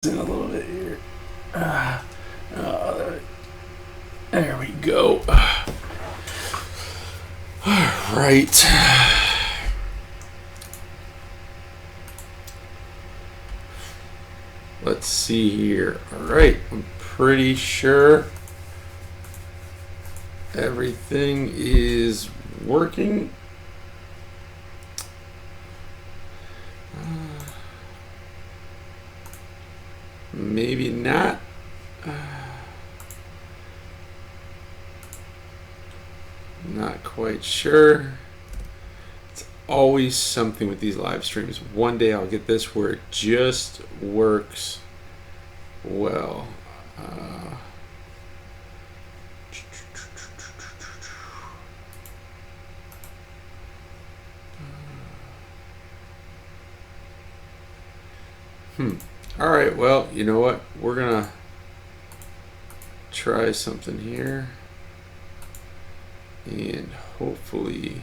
In a little bit here. There we go. All right. Let's see here. All right. I'm pretty sure everything is working. Maybe not. Not quite sure. It's always something with these live streams. One day I'll get this where it just works well. All right, well, you know what? We're gonna try something here, and hopefully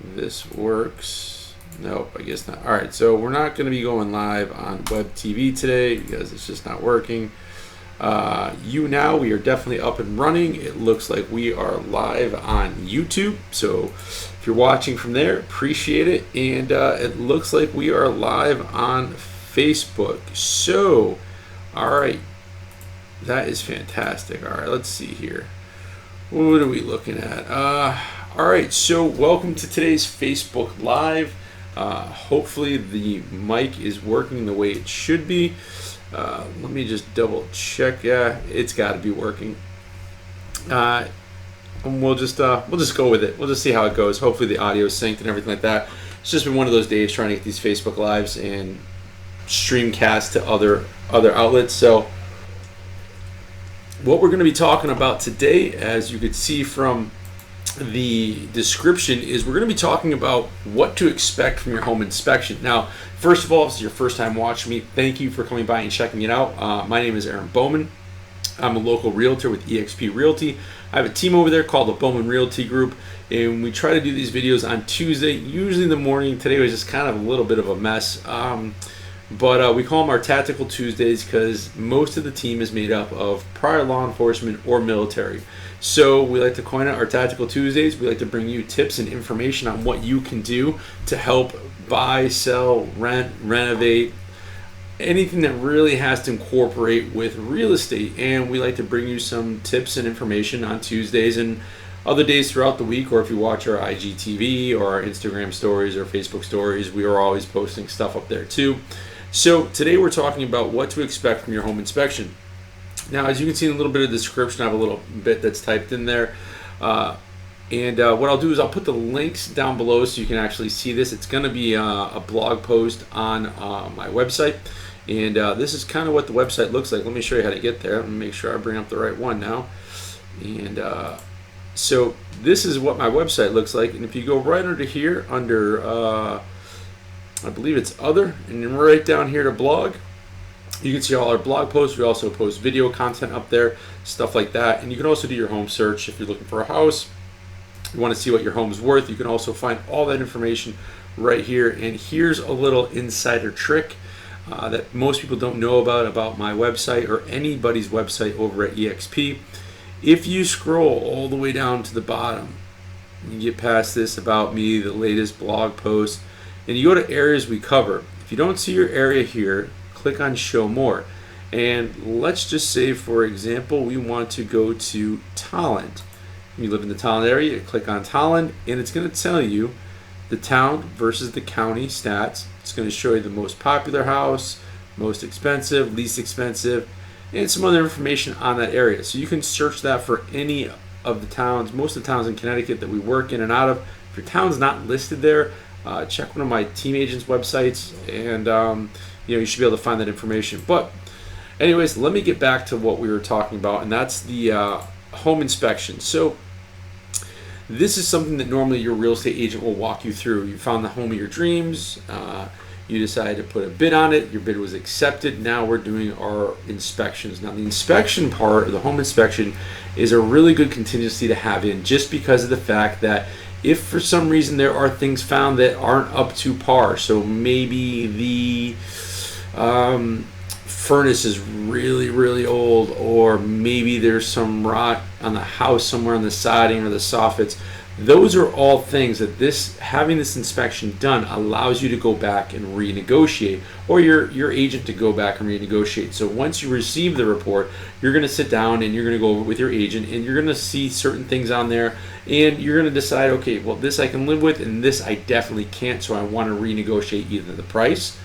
this works. Nope, I guess not. All right, so we're not gonna be going live on web TV today because it's just not working. We are definitely up and running. It looks like we are live on YouTube. So if you're watching from there, appreciate it. And it looks like we are live on Facebook. So, all right, that is fantastic. All right, let's see here. What are we looking at? All right, so welcome to today's Facebook Live. Hopefully the mic is working the way it should be. Let me just double check. Yeah, it's got to be working. And we'll just go with it. We'll just see how it goes. Hopefully the audio is synced and everything like that. It's just been one of those days trying to get these Facebook Lives and streamcast to other outlets. So what we're going to be talking about today, as you could see from the description, is we're going to be talking about what to expect from your home inspection. Now, first of all, if this is your first time watching me, thank you for coming by and checking it out. My name is Bowman. I'm a local realtor with eXp Realty. I have a team over there called the Bowman Realty Group, and we try to do these videos on Tuesday, usually in the morning. Today was just kind of a little bit of a mess. But we call them our Tactical Tuesdays because most of the team is made up of prior law enforcement or military. So we like to coin it our Tactical Tuesdays. We like to bring you tips and information on what you can do to help buy, sell, rent, renovate, anything that really has to incorporate with real estate. And we like to bring you some tips and information on Tuesdays and other days throughout the week, or if you watch our IGTV or our Instagram stories or Facebook stories, we are always posting stuff up there too. So today we're talking about what to expect from your home inspection. Now, as you can see in a little bit of the description, I have a little bit that's typed in there. And what I'll do is I'll put the links down below so you can actually see this. It's going to be a blog post on my website. And this is kind of what the website looks like. Let me show you how to get there. Let me make sure I bring up the right one now. And so this is what my website looks like. And if you go right under here, under I believe it's other, and then right down here to blog, you can see all our blog posts. We also post video content up there, stuff like that. And you can also do your home search if you're looking for a house. You want to see what your home's worth. You can also find all that information right here. And here's a little insider trick that most people don't know about my website or anybody's website over at eXp. If you scroll all the way down to the bottom, you get past this about me, the latest blog post, and you go to areas we cover. If you don't see your area here, click on show more. And let's just say, for example, we want to go to Tolland. You live in the Tolland area, click on Tolland, and it's going to tell you the town versus the county stats. It's going to show you the most popular house, most expensive, least expensive, and some other information on that area. So you can search that for any of the towns, most of the towns in Connecticut that we work in and out of. If your town's not listed there, check one of my team agents' websites, and you should be able to find that information. But anyways, let me get back to what we were talking about, and that's the home inspection. So this is something that normally your real estate agent will walk you through. You found the home of your dreams. You decided to put a bid on it. Your bid was accepted. Now we're doing our inspections. Now the inspection part, or the home inspection, is a really good contingency to have in, just because of the fact that if for some reason there are things found that aren't up to par, so maybe the furnace is really, really old, or maybe there's some rot on the house somewhere on the siding or the soffits. Those are all things that having this inspection done allows you to go back and renegotiate, or your agent to go back and renegotiate. So once you receive the report, you're going to sit down and you're going to go over it with your agent, and you're going to see certain things on there, and you're going to decide, okay, well, this I can live with, and this I definitely can't. So I want to renegotiate either the price,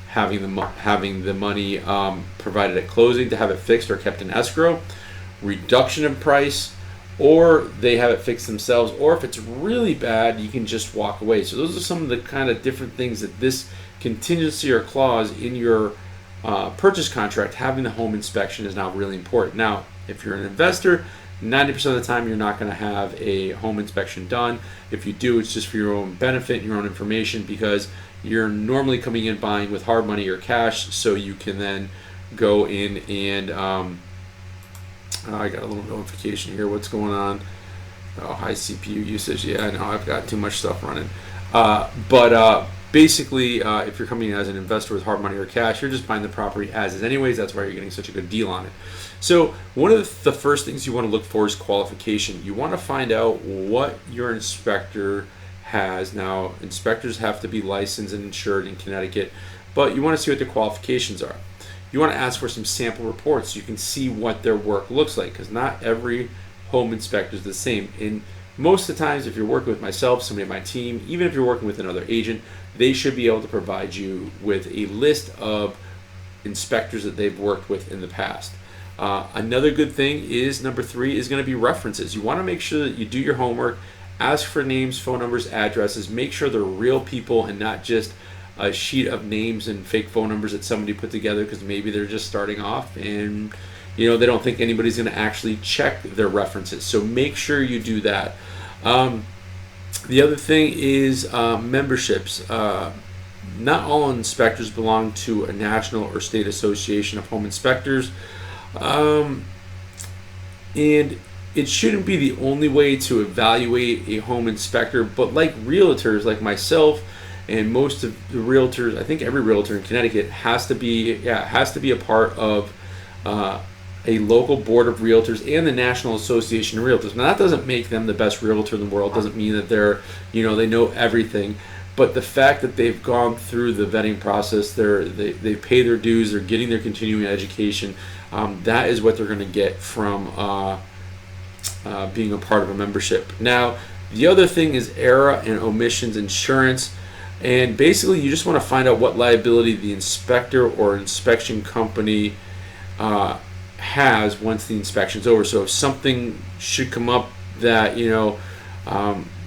having the money provided at closing to have it fixed or kept in escrow, reduction in price, or they have it fixed themselves, or if it's really bad, you can just walk away. So those are some of the kind of different things that this contingency or clause in your purchase contract, having the home inspection, is now really important. Now, if you're an investor, 90% of the time you're not going to have a home inspection done. If you do, it's just for your own benefit and your own information, because you're normally coming in buying with hard money or cash, so you can then go in and I got a little notification here. What's going on? Oh, high CPU usage. Yeah, I know. I've got too much stuff running. But basically, if you're coming in as an investor with hard money or cash, you're just buying the property as is anyways. That's why you're getting such a good deal on it. So one of the first things you want to look for is qualification. You want to find out what your inspector has. Now, inspectors have to be licensed and insured in Connecticut, but you want to see what the qualifications are. You want to ask for some sample reports so you can see what their work looks like, because not every home inspector is the same. And most of the times, if you're working with myself, somebody on my team, even if you're working with another agent, they should be able to provide you with a list of inspectors that they've worked with in the past. Another good thing is, number 3 is going to be references. You want to make sure that you do your homework, ask for names, phone numbers, addresses, make sure they're real people and not just a sheet of names and fake phone numbers that somebody put together, because maybe they're just starting off and they don't think anybody's going to actually check their references. So make sure you do that. The other thing is memberships. Not all inspectors belong to a national or state association of home inspectors, and it shouldn't be the only way to evaluate a home inspector. But like realtors, like myself, and most of the realtors, I think every realtor in Connecticut has to be a part of a local board of realtors and the National Association of Realtors. Now, that doesn't make them the best realtor in the world. Doesn't mean that they're, they know everything. But the fact that they've gone through the vetting process, they pay their dues, they're getting their continuing education. That is what they're going to get from being a part of a membership. Now, the other thing is error and omissions insurance. And basically, you just want to find out what liability the inspector or inspection company has once the inspection's over. So if something should come up that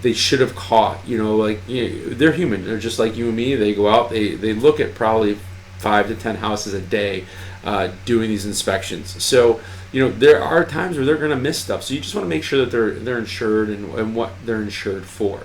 they should have caught, they're human. They're just like you and me. They go out. They look at probably 5 to 10 houses a day doing these inspections. So there are times where they're going to miss stuff. So you just want to make sure that they're insured and what they're insured for.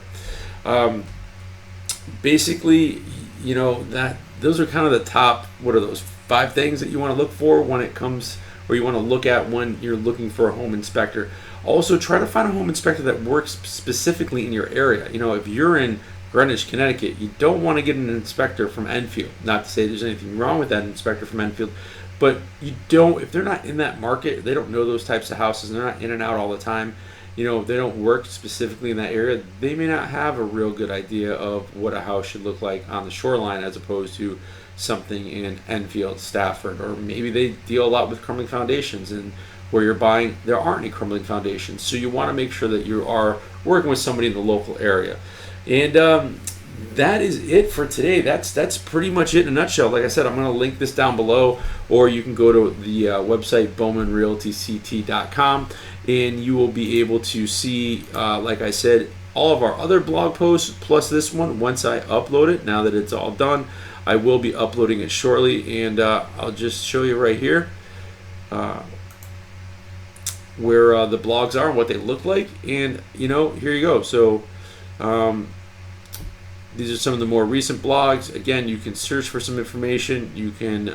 Basically, that those are kind of the top, what are those 5 things that you want to look for when it comes, or you want to look at when you're looking for a home inspector. Also, try to find a home inspector that works specifically in your area. If you're in Greenwich, Connecticut, you don't want to get an inspector from Enfield. Not to say there's anything wrong with that inspector from Enfield, but if they're not in that market, they don't know those types of houses, and they're not in and out all the time, they don't work specifically in that area, they may not have a real good idea of what a house should look like on the shoreline as opposed to something in Enfield, Stafford, or maybe they deal a lot with crumbling foundations, and where you're buying, there aren't any crumbling foundations. So you want to make sure that you are working with somebody in the local area. And that is it for today. That's pretty much it in a nutshell. Like I said, I'm going to link this down below, or you can go to the website bowmanrealtyct.com, and you will be able to see, like I said, all of our other blog posts plus this one. Once I upload it, now that it's all done, I will be uploading it shortly, and I'll just show you right here where the blogs are and what they look like. And here you go. So these are some of the more recent blogs. Again, you can search for some information. You can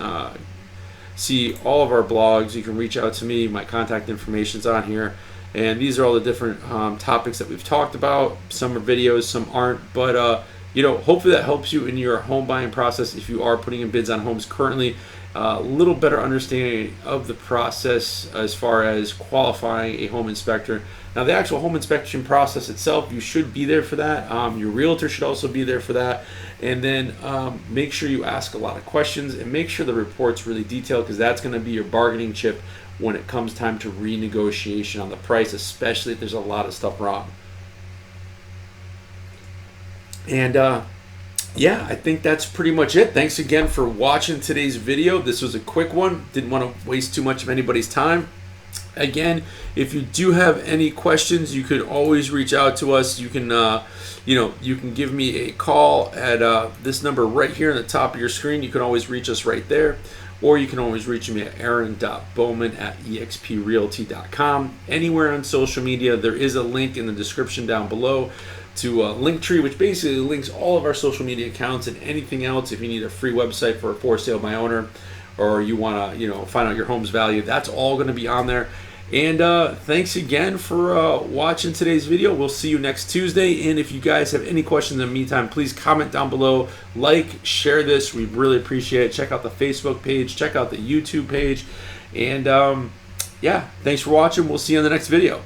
see all of our blogs. You can reach out to me. My contact information's on here. And these are all the different topics that we've talked about. Some are videos, some aren't. But hopefully that helps you in your home buying process if you are putting in bids on homes currently. A little better understanding of the process as far as qualifying a home inspector. Now, the actual home inspection process itself, you should be there for that. Your realtor should also be there for that. And then make sure you ask a lot of questions and make sure the report's really detailed, because that's going to be your bargaining chip when it comes time to renegotiation on the price, especially if there's a lot of stuff wrong. And yeah, I think that's pretty much it. Thanks again for watching today's video. This was a quick one. Didn't want to waste too much of anybody's time. Again, if you do have any questions, you could always reach out to us. You can, you can give me a call at this number right here on the top of your screen. You can always reach us right there. Or you can always reach me at aaron.bowman@exprealty.com. Anywhere on social media, there is a link in the description down below to a Linktree, which basically links all of our social media accounts and anything else. If you need a free website for a for sale by owner, or you want to find out your home's value, that's all going to be on there. And thanks again for watching today's video. We'll see you next Tuesday. And if you guys have any questions in the meantime, please comment down below, share this. We really appreciate it. Check out the Facebook page, check out the YouTube page. And yeah, thanks for watching. We'll see you in the next video.